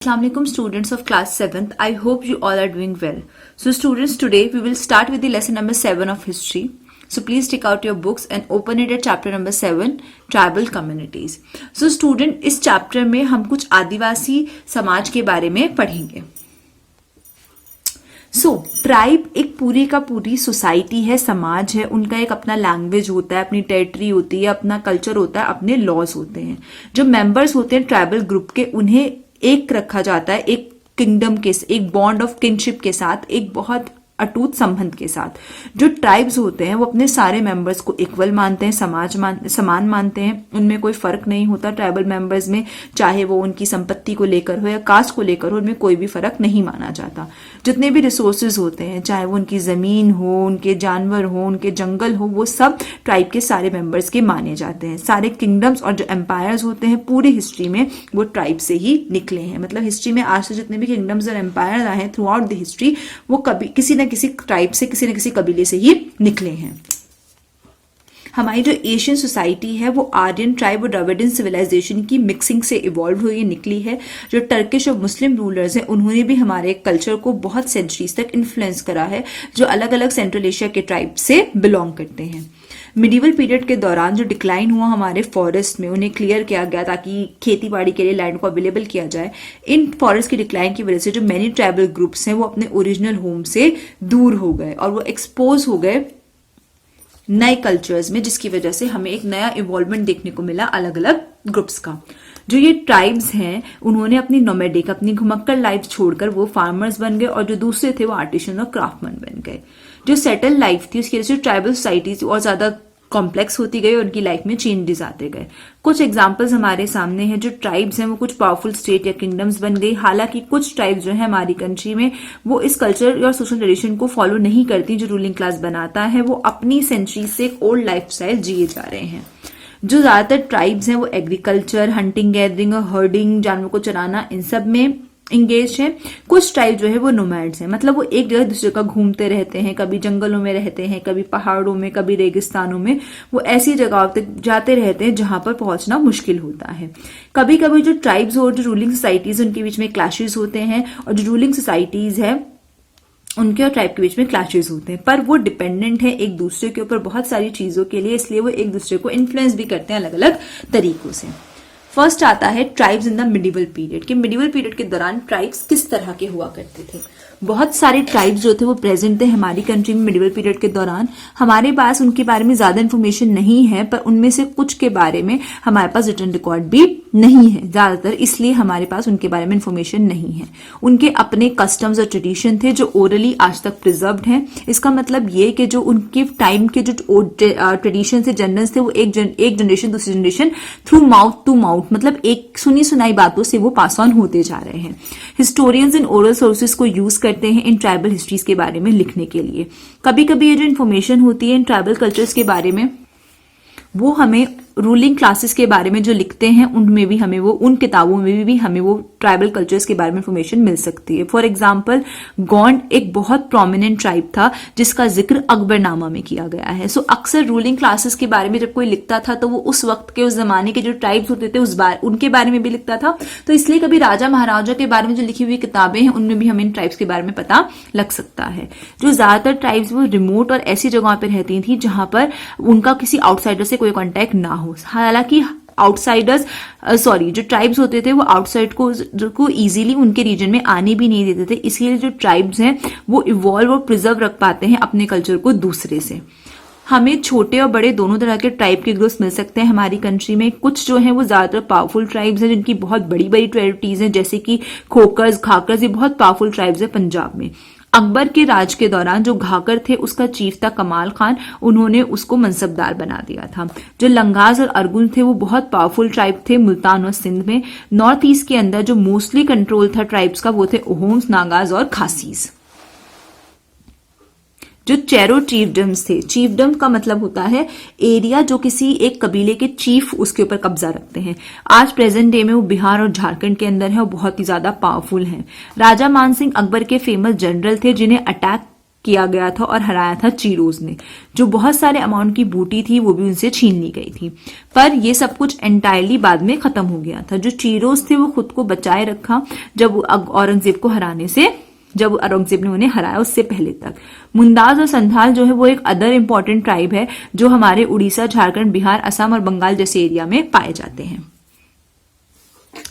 Assalamualaikum students of class 7th. I hope you all are doing well. So students, today we will start with the lesson number 7 of history. So please take out your books and open it at chapter number 7, tribal communities. So student, इस chapter में हम कुछ आदिवासी समाज के बारे में पढ़ेंगे. Tribe एक पूरी का पूरी सोसाइटी है, समाज है. उनका एक अपना लैंग्वेज होता है, अपनी टेरिटरी होती है, अपना कल्चर होता है, अपने लॉज होते हैं. जो मेंबर्स होते हैं ट्राइबल ग्रुप के, उन्हें एक रखा जाता है एक किंगडम के, एक बॉन्ड ऑफ किंगशिप के साथ, एक बहुत अटूट संबंध के साथ. जो ट्राइब्स होते हैं वो अपने सारे मेंबर्स को इक्वल मानते हैं, समान मानते हैं. उनमें कोई फर्क नहीं होता ट्राइबल मेंबर्स में, चाहे वो उनकी संपत्ति को लेकर हो या कास्ट को लेकर हो, उनमें कोई भी फर्क नहीं माना जाता. जितने भी रिसोर्सेज होते हैं, चाहे वो उनकी जमीन हो, उनके जानवर हो, उनके जंगल हो, वो सब ट्राइब के सारे मेंबर्स के माने जाते हैं. सारे किंगडम्स और जो एम्पायर्स होते हैं पूरी हिस्ट्री में वो ट्राइब से ही निकले हैं. मतलब हिस्ट्री में आज से जितने भी किंगडम्स और एम्पायर आए हैं थ्रू आउट द हिस्ट्री, वो कभी किसी न किसी ट्राइब से, किसी न किसी कबीले से ही निकले हैं. हमारी जो एशियन सोसाइटी है वो आर्यन ट्राइब और द्रविडियन सिविलाइजेशन की मिक्सिंग से इवॉल्व हुई निकली है. जो टर्किश और मुस्लिम रूलर्स हैं उन्होंने भी हमारे कल्चर को बहुत सेंचुरीज तक इन्फ्लुएंस करा है, जो अलग अलग सेंट्रल एशिया के ट्राइब से बिलोंग करते हैं. मिडिवल पीरियड के दौरान जो डिक्लाइन हुआ हमारे फॉरेस्ट में, उन्हें क्लियर किया गया ताकि खेती बाड़ी के लिए लैंड को अवेलेबल किया जाए. इन फॉरेस्ट की डिक्लाइन की वजह से जो मैनी ट्राइबल ग्रुप्स हैं वो अपने ओरिजिनल होम से दूर हो गए और वो एक्सपोज हो गए नए कल्चर्स में, जिसकी वजह से हमें एक नया इवॉल्वमेंट देखने को मिला अलग अलग ग्रुप्स का. जो ये ट्राइब्स हैं उन्होंने अपनी नोमैडिक, अपनी घुमक्कड़ लाइफ छोड़कर वो फार्मर्स बन गए और जो दूसरे थे वो आर्टिशन और क्राफ्टमैन बन गए. जो सेटल लाइफ थी उसकी वजह से ट्राइबल सोसाइटीज और ज्यादा कॉम्प्लेक्स होती गई और उनकी लाइफ में चेंजेस आते गए. कुछ एग्जांपल्स हमारे सामने हैं. जो ट्राइब्स हैं वो कुछ पावरफुल स्टेट या किंगडम्स बन गई. हालांकि कुछ ट्राइब्स जो है हमारी कंट्री में वो इस कल्चर और सोशल ट्रेडिशन को फॉलो नहीं करती जो रूलिंग क्लास बनाता है. वो अपनी सेंचुरी से एक ओल्ड लाइफस्टाइल जिए जा रहे हैं. जो ज्यादातर ट्राइब्स हैं वो एग्रीकल्चर, हंटिंग, गैदरिंग और हर्डिंग, जानवरों को चराना, इन सब में इंगेज है. कुछ ट्राइब जो है वो नोमैड्स हैं, मतलब वो एक जगह दूसरे का घूमते रहते हैं, कभी जंगलों में रहते हैं, कभी पहाड़ों में, कभी रेगिस्तानों में. वो ऐसी जगहों तक जाते रहते हैं जहां पर पहुंचना मुश्किल होता है. कभी कभी जो ट्राइब्स और जो रूलिंग सोसाइटीज उनके बीच में क्लैशेस होते हैं और जो रूलिंग सोसाइटीज है उनके और ट्राइब के बीच में क्लैशेस होते हैं, पर वो डिपेंडेंट है एक दूसरे के ऊपर बहुत सारी चीजों के लिए, इसलिए वो एक दूसरे को इन्फ्लुएंस भी करते हैं अलग अलग तरीकों से. फर्स्ट आता है tribes in the medieval period. कि मिडिवल पीरियड के दौरान ट्राइब्स किस तरह के हुआ करते थे. बहुत सारे ट्राइब्स जो थे वो प्रेजेंट थे हमारी कंट्री में मिडिवल पीरियड के दौरान. हमारे पास उनके बारे में ज्यादा इन्फॉर्मेशन नहीं है, पर उनमें से कुछ के बारे में हमारे पास रिटन रिकॉर्ड भी नहीं है ज्यादातर, इसलिए हमारे पास उनके बारे में इन्फॉर्मेशन नहीं है. उनके अपने कस्टम्स और ट्रेडिशन थे जो ओरली आज तक प्रिजर्व्ड हैं. इसका मतलब ये कि जो उनके टाइम के जो ट्रेडिशन थे, जनरल्स थे, वो एक जनरेशन दूसरी generation through mouth to mouth, मतलब एक सुनी सुनाई बातों से वो पास ऑन होते जा रहे हैं. हिस्टोरियंस इन ओरल सोर्सेज को यूज करते हैं इन ट्राइबल हिस्ट्रीज के बारे में लिखने के लिए. कभी कभी ये जो इन्फॉर्मेशन होती है इन ट्राइबल कल्चर्स के बारे में वो हमें रूलिंग क्लासेस के बारे में जो लिखते हैं उनमें भी हमें वो, उन किताबों में भी हमें वो ट्राइबल कल्चर्स के बारे में इंफॉर्मेशन मिल सकती है. फॉर एग्जांपल गोंड एक बहुत प्रोमिनेंट ट्राइब था जिसका जिक्र अकबरनामा में किया गया है. सो अक्सर रूलिंग क्लासेस के बारे में जब कोई लिखता था तो वो उस वक्त के, उस जमाने के जो ट्राइब्स होते थे उनके बारे में भी लिखता था. तो इसलिए कभी राजा महाराजा के बारे में जो लिखी हुई किताबें हैं उनमें भी हमें इन ट्राइब्स के बारे में पता लग सकता है. जो ज्यादातर ट्राइब्स वो रिमोट और ऐसी जगहों पर रहती थी जहां पर उनका किसी आउटसाइडर से कोई कॉन्टेक्ट ना हो. हालांकि जो ट्राइब्स होते थे वो आउटसाइड को इजीली उनके रीजन में आने भी नहीं देते थे. इसलिए जो ट्राइब्स हैं वो इवॉल्व और प्रिजर्व रख पाते हैं अपने कल्चर को दूसरे से. हमें छोटे और बड़े दोनों तरह के ट्राइब के ग्रुप्स मिल सकते हैं हमारी कंट्री में. कुछ जो है वो ज्यादातर पावरफुल ट्राइब्स हैं जिनकी बहुत बड़ी बड़ी टेरिटरीज हैं, जैसे कि खोकर्स, घाकर्स, ये बहुत पावरफुल ट्राइब्स है पंजाब में. अकबर के राज के दौरान जो घाकर थे उसका चीफ था कमाल खान, उन्होंने उसको मनसबदार बना दिया था. जो लंगाज और अरगुल थे वो बहुत पावरफुल ट्राइब थे मुल्तान और सिंध में. नॉर्थ ईस्ट के अंदर जो मोस्टली कंट्रोल था ट्राइब्स का वो थे ओहोम्स, नागाज और खासीज. जो चेरो चीफडम्स थे, चीफडम का मतलब होता है एरिया जो किसी एक कबीले के चीफ उसके ऊपर कब्जा रखते हैं. आज प्रेजेंट डे में वो बिहार और झारखंड के अंदर है और बहुत ही ज्यादा पावरफुल हैं. राजा मान सिंह अकबर के फेमस जनरल थे जिन्हें अटैक किया गया था और हराया था चीरोज ने। जो बहुत सारे अमाउंट की बूटी थी वो भी उनसे छीन ली गई थी, पर ये सब कुछ एंटायरली बाद में खत्म हो गया था। जो चीरोज थे वो खुद को बचाए रखा जब औरंगजेब को हराने से, जब औरंगजेब ने उन्हें हराया उससे पहले तक। मुंदाज और संथाल जो है वो एक अदर इंपॉर्टेंट ट्राइब है जो हमारे उड़ीसा, झारखंड, बिहार, असम और बंगाल जैसे एरिया में पाए जाते हैं।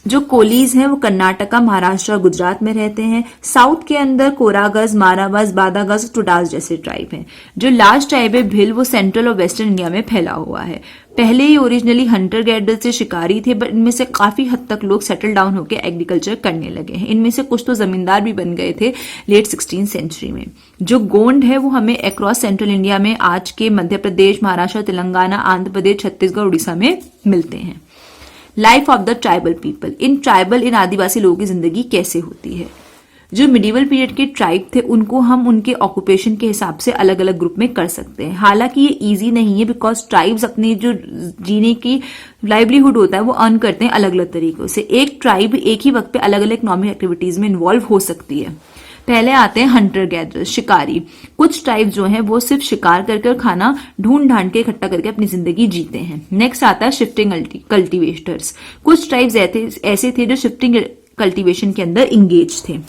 जो कोलीज हैं वो कर्नाटका, महाराष्ट्र और गुजरात में रहते हैं। साउथ के अंदर कोरागज, मारावाज, बादागज, टुडास जैसे ट्राइब हैं। जो लास्ट ट्राइब है भिल, वो सेंट्रल और वेस्टर्न इंडिया में फैला हुआ है। पहले ही ओरिजिनली हंटर गैदर से शिकारी थे, बट इनमें से काफी हद तक लोग सेटल डाउन होकर एग्रीकल्चर करने लगे हैं। इनमें से कुछ तो जमींदार भी बन गए थे लेट 16th सेंचुरी में। जो गोंड है वो हमें अक्रॉस सेंट्रल इंडिया में आज के मध्य प्रदेश, महाराष्ट्र, तेलंगाना, आंध्र प्रदेश, छत्तीसगढ़, उड़ीसा में मिलते हैं। Life of the tribal people, इन आदिवासी लोगों की जिंदगी कैसे होती है। जो मिडिवल पीरियड के ट्राइब थे उनको हम उनके ऑक्यूपेशन के हिसाब से अलग अलग ग्रुप में कर सकते हैं। हालांकि ये इजी नहीं है, बिकॉज ट्राइब्स अपनी जो जीने की लाइवलीहुड होता है वो अर्न करते हैं अलग अलग तरीकों से। एक ट्राइब एक ही वक्त पे अलग अलग इकोनॉमिक एक्टिविटीज में इन्वॉल्व हो सकती है। पहले आते हैं हंटर गैदर, शिकारी। कुछ ट्राइब जो है वो सिर्फ शिकार करके और खाना ढूंढ ढांड के इकट्ठा करके अपनी जिंदगी जीते हैं। नेक्स्ट आता है शिफ्टिंग कल्टीवेटर्स। कुछ ट्राइब्स ऐसे थे जो शिफ्टिंग कल्टीवेशन के अंदर इंगेज थे,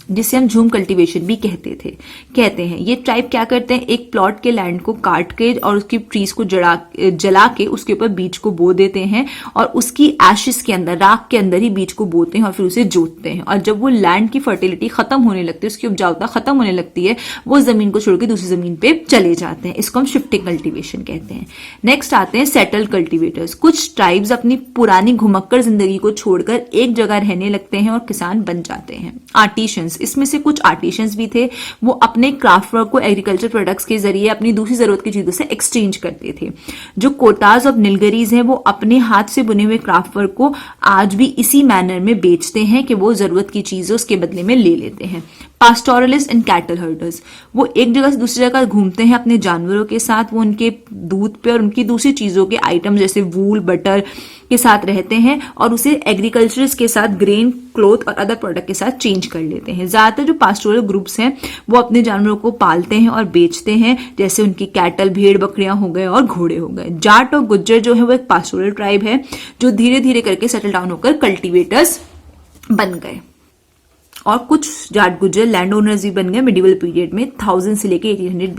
जिसे हम झूम कल्टीवेशन भी कहते हैं। ये ट्राइब क्या करते हैं, एक प्लॉट के लैंड को काट के और उसकी ट्रीज को जला के उसके ऊपर बीज को बो देते हैं और उसकी एशेस के अंदर, राख के अंदर ही बीज को बोते हैं और फिर उसे जोतते हैं। और जब वो लैंड की फर्टिलिटी खत्म होने लगती है, उसकी उपजाऊता खत्म होने लगती है, वो जमीन को छोड़ के दूसरी जमीन पे चले जाते हैं। इसको हम शिफ्टिंग कल्टीवेशन कहते हैं। नेक्स्ट आते हैं सेटल कल्टीवेटर्स। कुछ ट्राइब्स अपनी पुरानी घुमक्कड़ जिंदगी को छोड़कर एक जगह रहने लगते हैं और किसान बन जाते हैं। आर्टिशंस, इसमें से कुछ आर्टिशंस भी थे, वो अपने क्राफ्ट वर्क को एग्रीकल्चर प्रोडक्ट्स के जरिए अपनी दूसरी जरूरत की चीजों से एक्सचेंज करते थे। जो कोटाज और नीलगिरीज हैं वो अपने हाथ से बुने हुए क्राफ्ट वर्क को आज भी इसी मैनर में बेचते हैं कि वो जरूरत की चीजें उसके बदले में ले लेते हैं। पास्टोरलिस्ट एंड कैटल हर्डर्स, वो एक जगह से दूसरी जगह घूमते हैं अपने जानवरों के साथ, वो उनके दूध पे और उनकी दूसरी चीजों के आइटम जैसे वूल, बटर के साथ रहते हैं और उसे एग्रीकल्चर के साथ ग्रेन, क्लोथ और अदर प्रोडक्ट के साथ चेंज कर लेते हैं। ज्यादातर जो पास्टोरल ग्रुप्स हैं वो अपने जानवरों को पालते हैं और बेचते हैं, जैसे उनकी कैटल, भेड़ बकरियां हो गए और घोड़े हो गए। जाट और गुज्जर जो है वो एक पास्टोरल ट्राइब है जो धीरे धीरे करके सेटल डाउन होकर कल्टीवेटर्स बन गए। और कुछ जाट गुज्जर लैंड ओनर्स भी बन गए मिडिवल पीरियड में 1000 से लेके 1800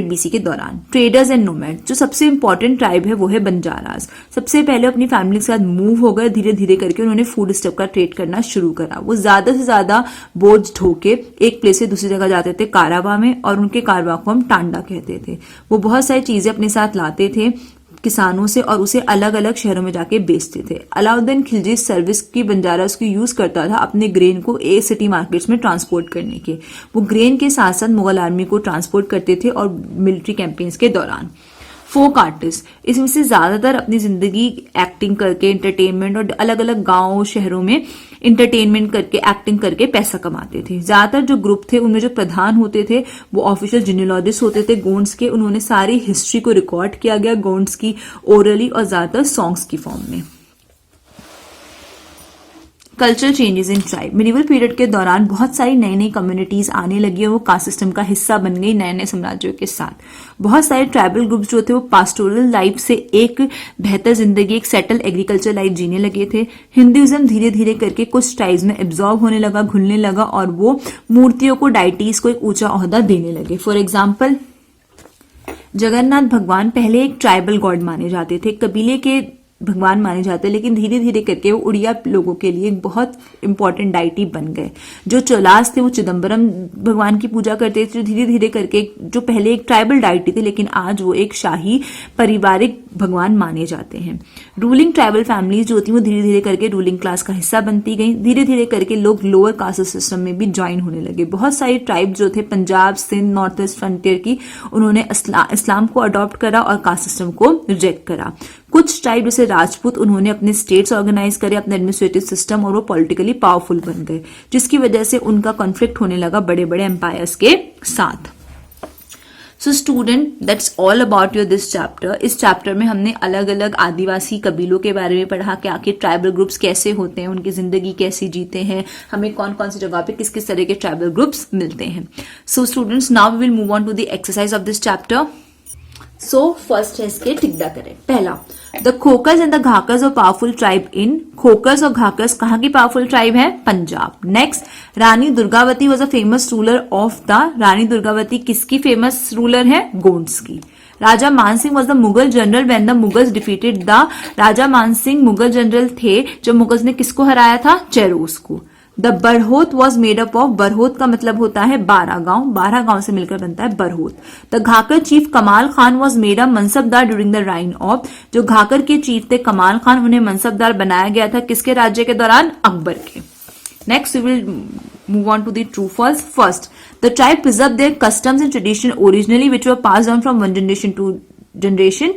BC के दौरान। ट्रेडर्स एंड नोमैड, जो सबसे इंपॉर्टेंट ट्राइब है वो है बंजारास। सबसे पहले अपनी फैमिली के साथ मूव हो गए, धीरे धीरे करके उन्होंने फूड स्टफ का ट्रेड करना शुरू करा। वो ज्यादा से ज्यादा बोझ ढोके एक प्लेस से दूसरी जगह जाते थे कारवा में, और उनके कारवा को हम टांडा कहते थे। वो बहुत सारी चीजें अपने साथ लाते थे किसानों से और उसे अलग अलग शहरों में जाके बेचते थे। अलाउद्दीन खिलजी सर्विस की बंजारास को यूज करता था अपने ग्रेन को सिटी मार्केट्स में ट्रांसपोर्ट करने के। वो ग्रेन के साथ साथ मुगल आर्मी को ट्रांसपोर्ट करते थे और मिलिट्री कैंपेन्स के दौरान। फोक आर्टिस्ट, इसमें से ज्यादातर अपनी जिंदगी एक्टिंग करके, एंटरटेनमेंट और अलग अलग गांव शहरों में एंटरटेनमेंट करके, एक्टिंग करके पैसा कमाते थे। ज्यादातर जो ग्रुप थे उनमें जो प्रधान होते थे वो ऑफिशियल जिनियोलॉजिस्ट होते थे गोंड्स के। उन्होंने सारी हिस्ट्री को रिकॉर्ड किया गया गोंड्स की ओरली और ज्यादातर सॉन्ग्स की फॉर्म में। Cultural changes in tribe, medieval period के दौरान बहुत सारी नई नई कम्युनिटीज आने लगी और वो कास्ट सिस्टम का हिस्सा बन गई नए नए साम्राज्यों के साथ। बहुत सारे ट्राइबल ग्रुप्स जो थे वो पास्टोरल लाइफ से एक बेहतर जिंदगी, एक सेटल एग्रीकल्चर लाइफ जीने लगे थे। हिंदुइज्म धीरे धीरे करके कुछ ट्राइब्स में एब्जॉर्ब होने लगा, घुलने लगा और वो मूर्तियों को, डाइटीज को एक ऊंचा ओहदा देने लगे। फॉर एग्जाम्पल, जगन्नाथ भगवान पहले एक ट्राइबल गॉड माने जाते थे, कबीले के भगवान माने जाते हैं, लेकिन धीरे धीरे करके वो उड़िया लोगों के लिए एक बहुत इंपॉर्टेंट डाइटी बन गए। जो चोलास थे वो चिदम्बरम भगवान की पूजा करते थे, जो धीरे धीरे करके, जो पहले एक ट्राइबल डाइटी थी लेकिन आज वो एक शाही पारिवारिक भगवान माने जाते हैं। रूलिंग ट्राइबल फैमिलीज जो होती हैं वो धीरे धीरे करके रूलिंग क्लास का हिस्सा बनती गई। धीरे धीरे करके लोग लोअर कास्ट सिस्टम में भी ज्वाइन होने लगे। बहुत सारी ट्राइब जो थे Punjab, Sindh, North East Frontier की, उन्होंने इस्लाम को अडॉप्ट करा और कास्ट सिस्टम को रिजेक्ट करा। कुछ ट्राइब जैसे राजपूत, उन्होंने अपने स्टेट्स ऑर्गेनाइज करे, अपने एडमिनिस्ट्रेटिव सिस्टम, और वो पॉलिटिकली पावरफुल बन गए, जिसकी वजह से उनका कॉन्फ्लिक्ट होने लगा बड़े बड़े एम्पायर्स के साथ। सो student that's all about your this chapter. इस चैप्टर में हमने अलग अलग आदिवासी कबीलों के बारे में पढ़ा कि आखिर ट्राइबल ग्रुप्स कैसे होते हैं, उनकी जिंदगी कैसे जीते हैं, हमें कौन कौन सी जगह पे किस किस तरह के ट्राइबल ग्रुप्स मिलते हैं। So students now we will move on to the exercise of this chapter. So first है इसके टिक द करेक्ट। पहला, the Khokhars and the Ghakkars of powerful tribe in. Khokhars और घाकर्स कहाँ की पावरफुल ट्राइब है? Punjab. Next, Rani Durgavati was a famous ruler of the. Rani Durgavati किसकी famous ruler है? गोंड्स की। Raja Mansingh was the Mughal general when the Mughals defeated the. Raja Mansingh Mughal general थे जब मुगल्स ने किसको हराया था? चेरोस को। The Barhot was made up of. Barhot का मतलब होता है 12 गांव, 12 गांव से मिलकर बनता है बरहोत। द घाकर चीफ कमाल Khan was made a mansabdar during the reign of. जो घाकर के चीफ थे कमाल खान, उन्हें मनसबदार बनाया गया था किसके राज्य के दौरान? अकबर के। Next we will move on to the true false. First, the tribe preserve their customs and tradition originally which were passed down from one generation to generation.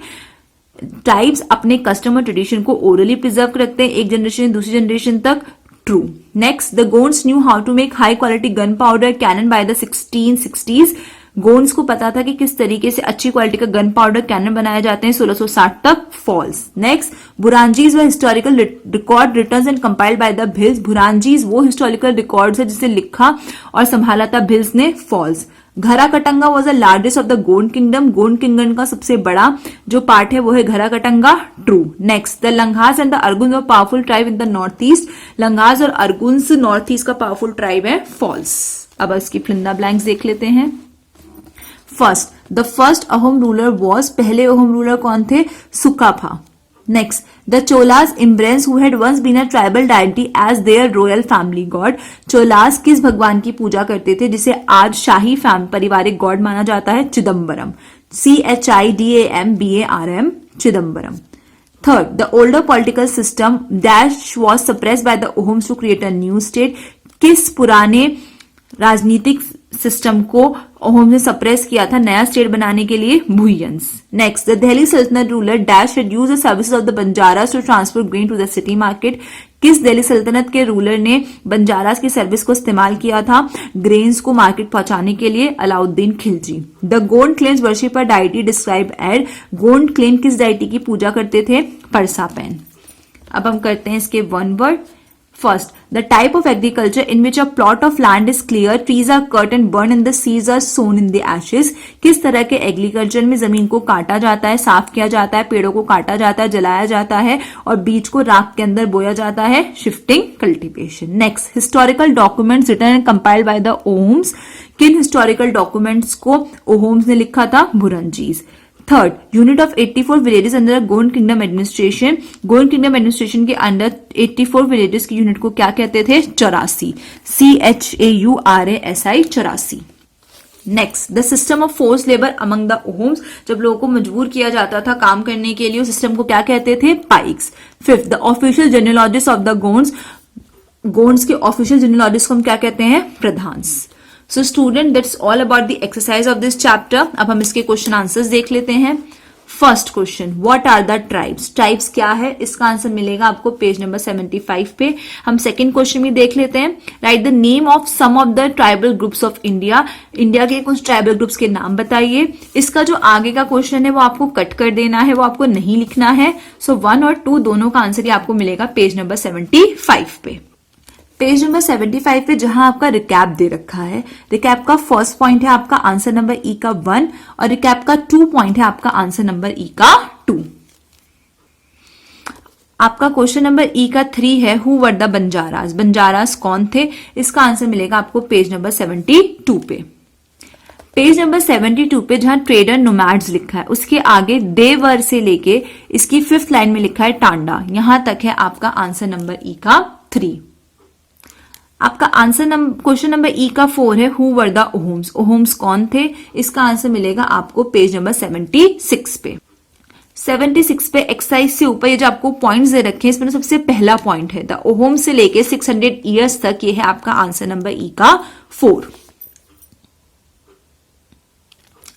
Tribes अपने कस्टम और ट्रेडिशन को ओरली प्रिजर्व रखते हैं एक generation दूसरी generation तक। True. Next, the Gonds knew how to make high quality gunpowder cannon by the 1660s. Gonds को पता था कि किस तरीके से अच्छी क्वालिटी का गन पाउडर कैनन बनाए जाते हैं 1660 तक। False. Next, Buranjis were historical record return and compiled by the Bhils. Buranjis वो हिस्टोरिकल रिकॉर्ड्स है जिसे लिखा और संभाला था भिल्स ने। False. Garha Katanga was the largest of the Gond kingdom. Gond kingdom का सबसे बड़ा जो पार्ट है वो है Garha Katanga. True. Next, the Langhas and the Arghuns of powerful tribe in the north east. Langhas और अर्गुन्स नॉर्थ ईस्ट का पावरफुल ट्राइब है। फॉल्स। अब इसकी फिल्दा ब्लैंक्स देख लेते हैं। First, the first Ahom ruler was. पहले अहोम रूलर कौन थे? Sukapha. Next, the Cholas इम्ब्रेंस who had once been a tribal deity as their royal family god. Cholas किस भगवान की पूजा करते थे जिसे आज शाही पारिवारिक गॉड माना जाता है? Chidambaram. CHIDAMBARM, Chidambaram. Third, the older political system dash was suppressed by the Ahoms to create a new state. किस पुराने राजनीतिक सिस्टम को ओहम्स ने सप्रेस किया था नया स्टेट बनाने के लिए? भुयंस। Next, the Delhi Sultanate ruler dash had used the services of the Banjaras to transport grain to the city market. किस दिल्ली सल्तनत के रूलर ने बंजारास की सर्विस को इस्तेमाल किया था ग्रेन्स को मार्केट पहुंचाने के लिए? Alauddin Khilji. The Gond claims worship a deity described. Gond claim किस डाइटी की पूजा करते थे? परसापेन। अब हम करते हैं इसके one word. First, the type of agriculture in which a plot of land is clear, trees are cut and burned and the seeds are sown in the ashes. किस तरह के एग्रीकल्चर में जमीन को काटा जाता है, साफ किया जाता है, पेड़ों को काटा जाता है, जलाया जाता है और बीज को राख के अंदर बोया जाता है? Shifting cultivation. Next, historical documents written and compiled by the Ahoms. किन हिस्टोरिकल डॉक्यूमेंट्स को ओहम्स ने लिखा था? Buranjis. Third, unit of 84 villages under Gond kingdom administration. Gond kingdom administration के अंडर 84 विलेजेस की यूनिट को क्या कहते थे? 84। CHAURASI, 84। Next, the system of force labour among the Ahoms. जब लोगों को मजबूर किया जाता था काम करने के लिए उस सिस्टम को क्या कहते थे? Paiks. Fifth, the official genealogist of the Gonds. Gonds के ऑफिशियल जेनेलॉजिस्ट को हम क्या कहते हैं? Pradhans. So student that's all about the exercise of this chapter. अब हम इसके क्वेश्चन आंसर्स देख लेते हैं। First question, what are the tribes. Tribes क्या है? इसका आंसर मिलेगा आपको पेज नंबर 75 पे। हम सेकंड क्वेश्चन भी देख लेते हैं। Right the name of some of the tribal groups of India. India के कुछ ट्राइबल ग्रुप्स के नाम बताइए। इसका जो आगे का क्वेश्चन है वो आपको कट कर देना है, वो आपको नहीं लिखना है। सो 1 और 2 दोनों का आंसर ही आपको मिलेगा पेज नंबर 75 पे। पेज नंबर 75 पे जहां आपका रिकैप दे रखा है, रिकैप का फर्स्ट पॉइंट है आपका आंसर नंबर ई का 1 और रिकैप का 2 पॉइंट है आपका आंसर नंबर ई का 2। आपका क्वेश्चन नंबर ई का 3 है who were the Banjaras. Banjaras कौन थे? इसका आंसर मिलेगा आपको पेज नंबर 72 पे। पेज नंबर 72 पे जहां ट्रेडर नोमैड्स लिखा है उसके आगे देवर से लेके इसकी 5th लाइन में लिखा है टांडा, यहां तक है आपका आंसर नंबर ई का 3। आपका आंसर क्वेश्चन नंबर ई का 4 है who were the Ahoms. Ahoms कौन थे? इसका आंसर मिलेगा आपको पेज नंबर 76 पे। 76 पे एक्सरसाइज से ऊपर ये जो आपको पॉइंट्स दे रखे हैं इसमें सबसे पहला पॉइंट है द ओहम से लेके 600 ईयर्स तक, ये है आपका आंसर नंबर ई का 4।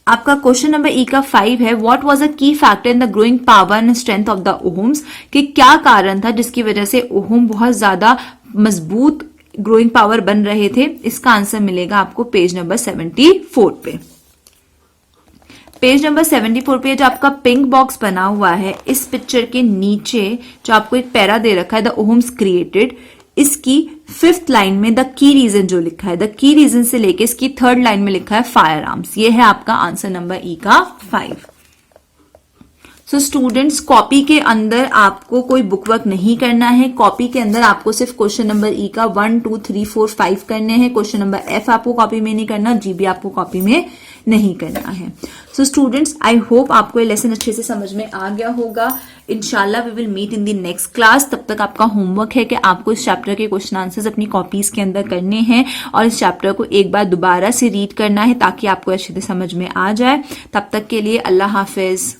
आपका क्वेश्चन नंबर ई का 5 है what was a key factor in the growing power and strength of the Ahoms. कि क्या कारण था जिसकी वजह से ओहम बहुत ज्यादा मजबूत ग्रोइंग पावर बन रहे थे। इसका आंसर मिलेगा आपको पेज नंबर 74 पे। पेज नंबर 74 पे जो आपका पिंक बॉक्स बना हुआ है, इस पिक्चर के नीचे जो आपको एक पैरा दे रखा है, द ओम्स क्रिएटेड, इसकी 5th लाइन में द की रीजन जो लिखा है, द की रीजन से लेके इसकी 3rd लाइन में लिखा है फायर आर्म्स। ये है आपका आंसर नंबर ई का 5। सो स्टूडेंट्स, कॉपी के अंदर आपको कोई बुक वर्क नहीं करना है। कॉपी के अंदर आपको सिर्फ क्वेश्चन नंबर ई का 1 2 3 4 5 करने हैं। क्वेश्चन नंबर एफ आपको कॉपी में नहीं करना, जी भी आपको कॉपी में नहीं करना है। सो स्टूडेंट्स, आई होप आपको ये लेसन अच्छे से समझ में आ गया होगा। इंशाल्लाह we will meet in the next class. तब तक आपका होमवर्क है कि आपको इस चैप्टर के क्वेश्चन आंसर्स अपनी कॉपीज के अंदर करने हैं और इस चैप्टर को एक बार दोबारा से रीड करना है ताकि आपको अच्छे से समझ में आ जाए। तब तक के लिए अल्लाह हाफिज।